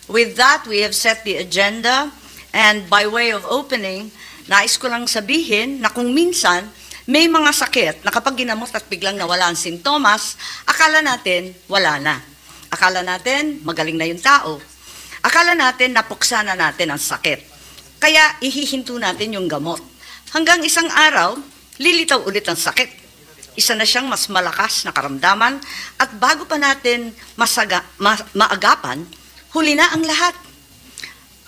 With that, we have set the agenda, and by way of opening, nais ko lang sabihin na kung minsan may mga sakit na kapag ginamot at biglang nawala ang sintomas, akala natin wala na. Akala natin magaling na yung tao. Akala natin napuksa na natin ang sakit. Kaya ihihinto natin yung gamot. Hanggang isang araw, lilitaw ulit ang sakit. Isa na siyang mas malakas na karamdaman at bago pa natin maagapan, huli na ang lahat.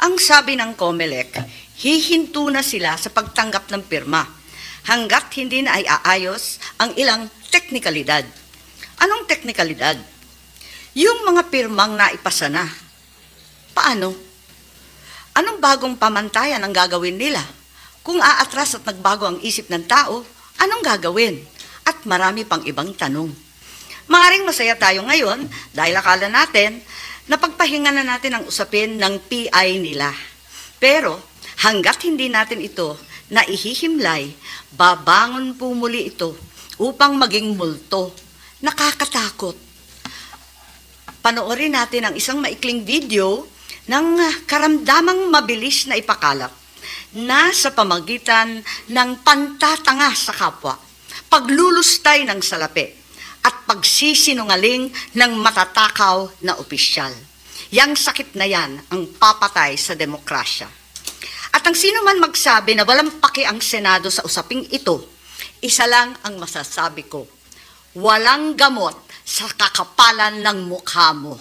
Ang sabi ng COMELEC, hihinto na sila sa pagtanggap ng pirma hanggat hindi na ay aayos ang ilang teknikalidad. Anong teknikalidad? Yung mga pirmang naipasa na. Paano? Anong bagong pamantayan ang gagawin nila? Kung aatras at nagbago ang isip ng tao, anong gagawin? At marami pang ibang tanong. Maaring masaya tayo ngayon dahil akala natin na pagpahinga na natin ang usapin ng PI nila. Pero hanggat hindi natin ito naihihimlay, babangon po muli ito upang maging multo. Nakakatakot. Panoorin natin ang isang maikling video ng karamdamang mabilis na ipakalat na sa pamagitan ng pantatanga sa kapwa, paglulustay ng salapi, at pagsisinungaling ng matatakaw na opisyal. Yang sakit na yan ang papatay sa demokrasya. At ang sino man magsabi na walang paki ang Senado sa usaping ito, isa lang ang masasabi ko, walang gamot sa kakapalan ng mukha mo.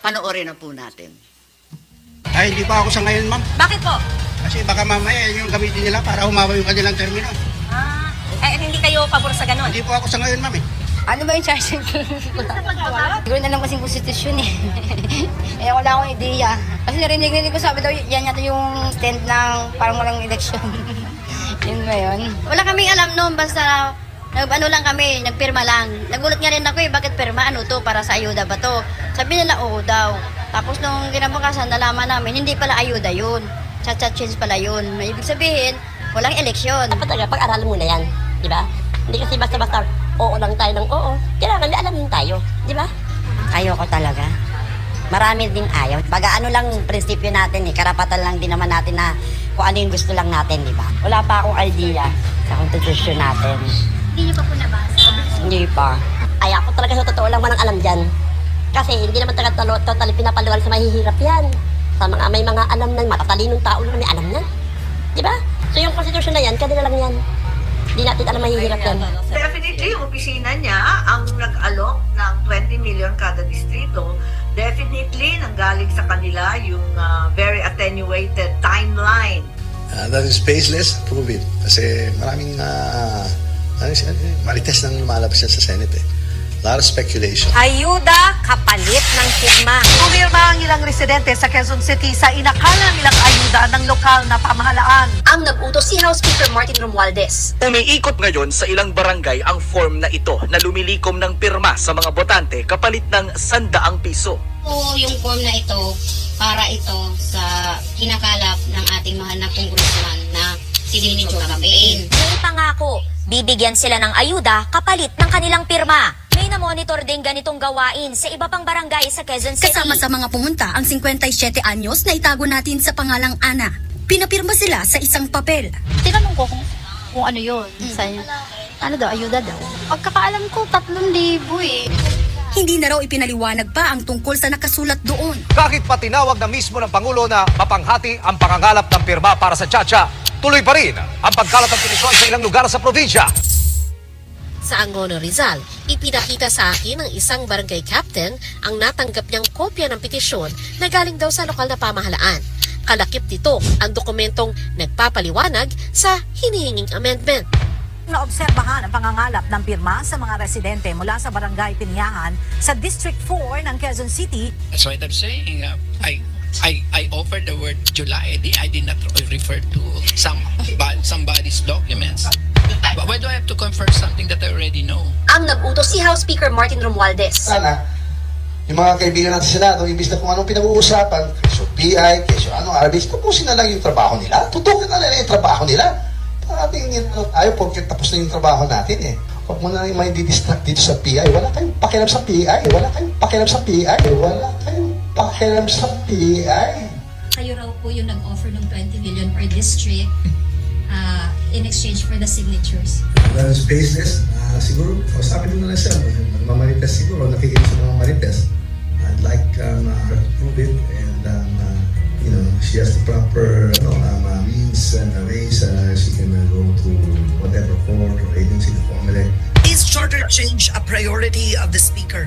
Panoorin na po natin. Ay, hindi pa ako sa ngayon, ma'am. Bakit po? Kasi baka mamaya yung gamitin nila para humawa yung kanilang termino. Hindi kayo pabor sa ganun? Hindi po ako sa ngayon, ma'am eh. Ano ba yung charge? Siguro na lang kasing konstitusyon eh. Eh, wala akong ideya. Kasi narinig ko sabi daw, yan yata yung stand ng parang walang eleksyon. Yun ba yun? Wala kaming alam noon, basta ano lang kami, nagpirma lang. Nagulat nga rin ako eh, bakit pirma? Ano to? Para sa ayuda ba to? Sabi nila, oo daw. Tapos nung kinabukasan, nalaman namin, hindi pala ayuda yun. Chat-chat change pala yun. May ibig sabihin, walang eleksyon. Dapat talaga, pag-aralan muna yan. Di ba? Hindi kasi basta-basta oo lang tayo ng oo. Kailangan alam din tayo. Di ba? Ayoko talaga. Marami din ayaw. Baga ano lang prinsipyo natin eh. Karapatan lang din naman natin na kung ano yung gusto lang natin, di ba? Wala pa akong idea sa konstitusyon natin. Hindi niyo pa po nabasa? Hindi pa. Ay, ako talaga sa totoo lang man ang alam dyan. Kasi hindi naman talaga totally pinapaluan sa mahihirap yan. Sa mga may mga alam na, matatalinong tao na may alam na. Di ba? So yung konstitusyon na yan, kanila lang yan. Hindi natin alam mahihirap yan. Definitely, yung opisina niya ang nag-alok ng 20 million kada distrito. Definitely, nanggaling sa kanila yung very attenuated timeline. That is baseless, prove it. Kasi maraming marites nang lumalabas yan sa Senate eh. A lot of speculation. Ayuda kapalit ng pirma. Pumirma ang ilang residente sa Quezon City sa inakala nilang ayuda ng lokal na pamahalaan. Ang nag-utos si House Speaker Martin Romualdez. Umiikot ngayon sa ilang barangay ang form na ito na lumilikom ng pirma sa mga botante kapalit ng 100 piso. Po yung form na ito para ito sa kinakalap ng ating mahal na congressman na si Lini Campaign. May pangako, bibigyan sila ng ayuda kapalit ng kanilang pirma. May na-monitor din ganitong gawain sa iba pang barangay sa Quezon City. Kasama sa mga pumunta ang 57 anyos na itago natin sa pangalang Ana. Pinapirma sila sa isang papel. Tinanong ko kung ano yun. Ano daw, ayuda daw. Pagkakaalam ko, 3,000 eh. Hindi na raw ipinaliwanag pa ang tungkol sa nakasulat doon. Kahit pa tinawag na mismo ng Pangulo na mapanghati ang pangangalap ng pirma para sa Chacha, tuloy pa rin ang pagkalat ng petisyon sa ilang lugar sa probinsya. Sa Angono, Rizal, ipinakita sa akin ng isang barangay captain ang natanggap niyang kopya ng petisyon na galing daw sa lokal na pamahalaan. Kalakip nito ang dokumentong nagpapaliwanag sa hinihinging amendment. Naobserbahan ang pangangalap ng pirma sa mga residente mula sa barangay Pinyahan sa District 4 ng Quezon City. That's what I'm saying. I offered the word July. I did not refer to somebody's documents. But why do I have to confirm something that I already know? Ang nag-utos si House Speaker Martin Romualdez. Sana, yung mga kaibigan natin sa Senado, imbis na kung anong pinag-uusapan, keso PI, keso RBs, tapusin na lang yung trabaho nila. Tutukin na lang yung trabaho nila. Parating tayo porque tapos na yung trabaho natin eh. Huwag mo na yung may didistract dito sa PI. Wala kayong pakialam sa PI. Wala kayong pakialam sa PI. Wala kayong pakialam sa PI. Kayo raw po yung nag-offer ng 20 million per district in exchange for the signatures. Spaceless, siguro, sabi mo na lang siya, mamarites siguro, nakikinig sa mga marites. I'd like her to prove it, and she has the proper means and ways she can go to whatever court or agency to formulate. Is charter change a priority of the Speaker?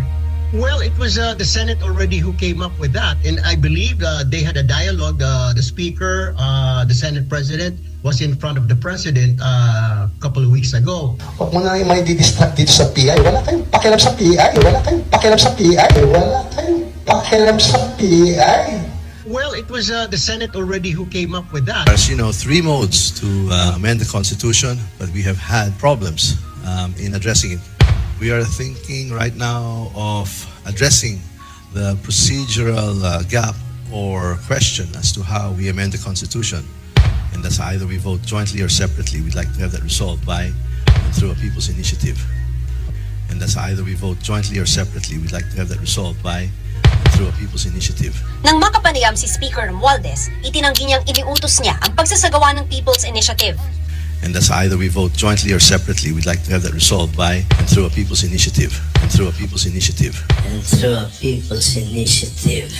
Well, it was the Senate already who came up with that. And I believe they had a dialogue. The Speaker, the Senate President, was in front of the President a couple of weeks ago. Huwag mo na yung may didistract dito sa PI. Wala kayong pakialam sa PI. Wala kayong pakialam sa PI. Wala kayong pakialam sa PI. Well, it was the Senate already who came up with that. There's, 3 modes to amend the Constitution, but we have had problems in addressing it. We are thinking right now of addressing the procedural gap or question as to how we amend the Constitution. And that's either we vote jointly or separately. We'd like to have that resolved by and through a people's initiative. And that's either we vote jointly or separately. We'd like to have that resolved by and through a people's initiative. Nang makapanayam si Speaker Romualdez, itinanggi niyang iniutos niya ang pagsasagawa ng People's Initiative. And that's either we vote jointly or separately. We'd like to have that resolved by and through a people's initiative. And through a people's initiative. And through a people's initiative.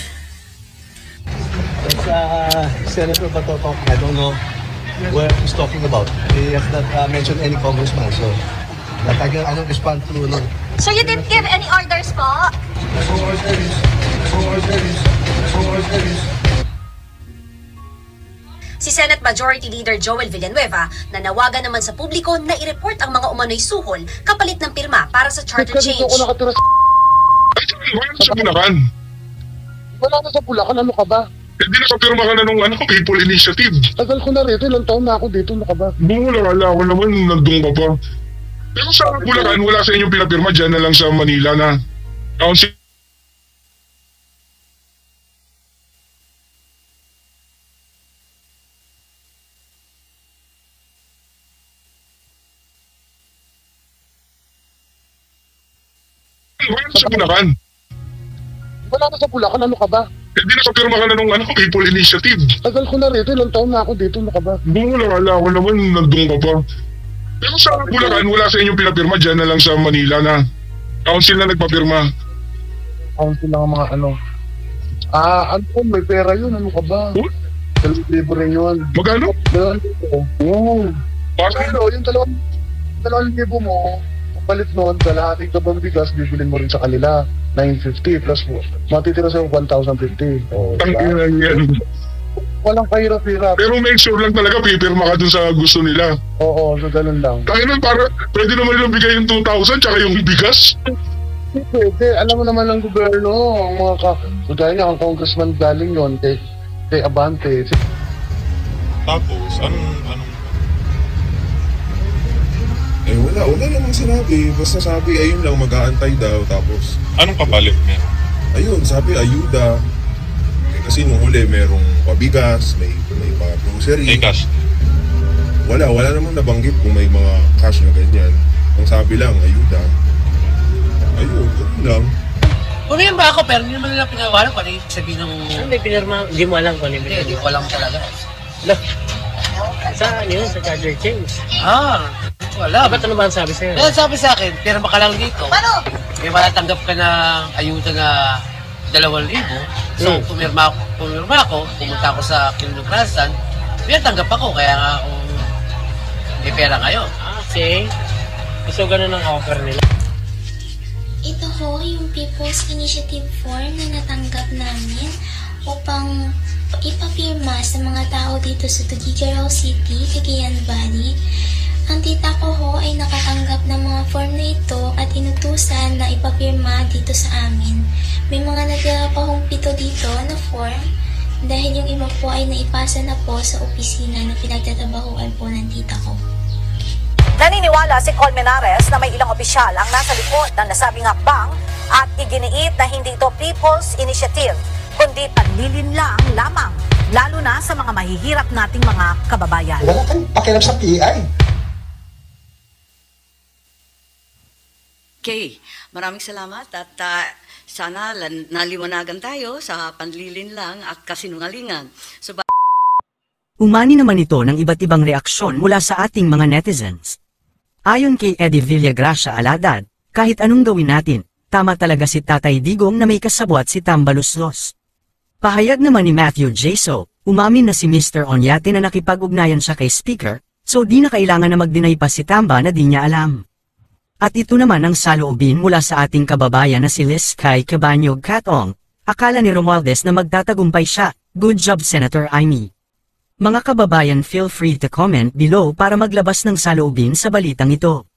Senator Bato, I don't know where he's talking about. He has not mentioned any congressman, so I don't respond to. So you didn't give any orders po? Si Senate Majority Leader Joel Villanueva nanawagan naman sa publiko na i-report ang mga umano'y suhol kapalit ng pirma para sa charter change. Sa Bulacan. Wala na sa Bulacan, ano ka ba? Hindi nakapirma ka na nung People Initiative. Tagal ko na rito, ilang taon na ako dito, ano ka ba? Wala ako naman, nandun ka pa. Pero sa Bulacan, wala sa inyong pinapirma, dyan na lang sa Manila na council. Sa Bulacan. Wala na sa Bulacan, ano ka ba? Hindi nakapirma ka na nung People Initiative. Tagal ko na rito, ilang taon na ako dito, ano ka ba? Wala ako naman, nandun ka pa. Pero sa Bulacan, wala sa inyong pinapirma, dyan na lang sa Manila na council na nagpapirma. Council lang ang mga may pera yun, ano ka ba? 2,000 rin yun. Magkano? 2,000. Oo. Pero yung 2,000 mo, palit noon, kalahating kabang bigas, bibilin mo rin sa kanila, 950 plus mo. Matitira sa'yo 1,050. Tangina yan. Walang kahirap-hirap. Pero make sure lang talaga, pipirma ka dun sa gusto nila. Oo, so ganun lang. Tangina, pwede naman nilang bigay yung 2,000 tsaka yung bigas. Pwede, alam mo naman ng gobyerno, ang mga kagaya niya, ang congressman galing yon kay Abante. Tapos, anong wala namang sinabi. Basta sabi, ayun lang, mag-aantay daw. Tapos, anong kapalit niya? Ayun, sabi, ayuda. Kasi nung huli, merong pabigas, may mga grocery. May cash? Wala namang nabanggit kung may mga cash na ganyan. Ang sabi lang, ayuda. Ayun, ganun lang. Pumirma ba ako, pero hindi naman nila pinagawa kung ano yung sabihin ng... May pinirma, hindi mo alam kung ano yung pinirma. Hindi ko alam talaga. Saan yun? Sa charter change? Wala. Ba't ano ba ang sabi sa'yo? Sabi sa akin, pirma ka lang dito. Paano? May matatanggap ka ng ayuda na 2,000. So, pumirma ako, pumunta ako sa kinunuklasan, pinatanggap ako, kaya nga ako may pera ngayon. Okay. So, ganun ang offer nila. Ito ho yung People's Initiative form na natanggap namin upang ipapirma sa mga tao dito sa Tuguegarao City, Cagayan Valley. Ang tita ko ho ay nakatanggap ng mga form na ito at inutusan na ipapirma dito sa amin. May mga nagpahungpito dito na form dahil yung iba po ay naipasa na po sa opisina na pinagtatabahuan po ng tita ko. Naniniwala si Colmenares na may ilang opisyal ang nasa likod ng nasabing hakbang at iginiit na hindi ito People's Initiative, kundi panlilinlang lamang, lalo na sa mga mahihirap nating mga kababayan. Wala kang pakialam sa PI. Okay, maraming salamat at sana naliwanagan tayo sa panlilinlang at kasinungalingan. So, Umani naman ito ng iba't ibang reaksyon mula sa ating mga netizens. Ayon kay Eddie Villagracia Aladad, kahit anong gawin natin, tama talaga si Tatay Digong na may kasabwat si Tambaluslos. Pahayag naman ni Matthew Jaso, umamin na si Mr. Onyate na nakipag-ugnayan siya kay Speaker, so di na kailangan na mag-deny pa si Tamba na di niya alam. At ito naman ang saloobin mula sa ating kababayan na si Liz Kai Cabanyog Katong, akala ni Romualdez na magtatagumpay siya, good job Senator Amy. Mga kababayan, feel free to comment below para maglabas ng saloobin sa balitang ito.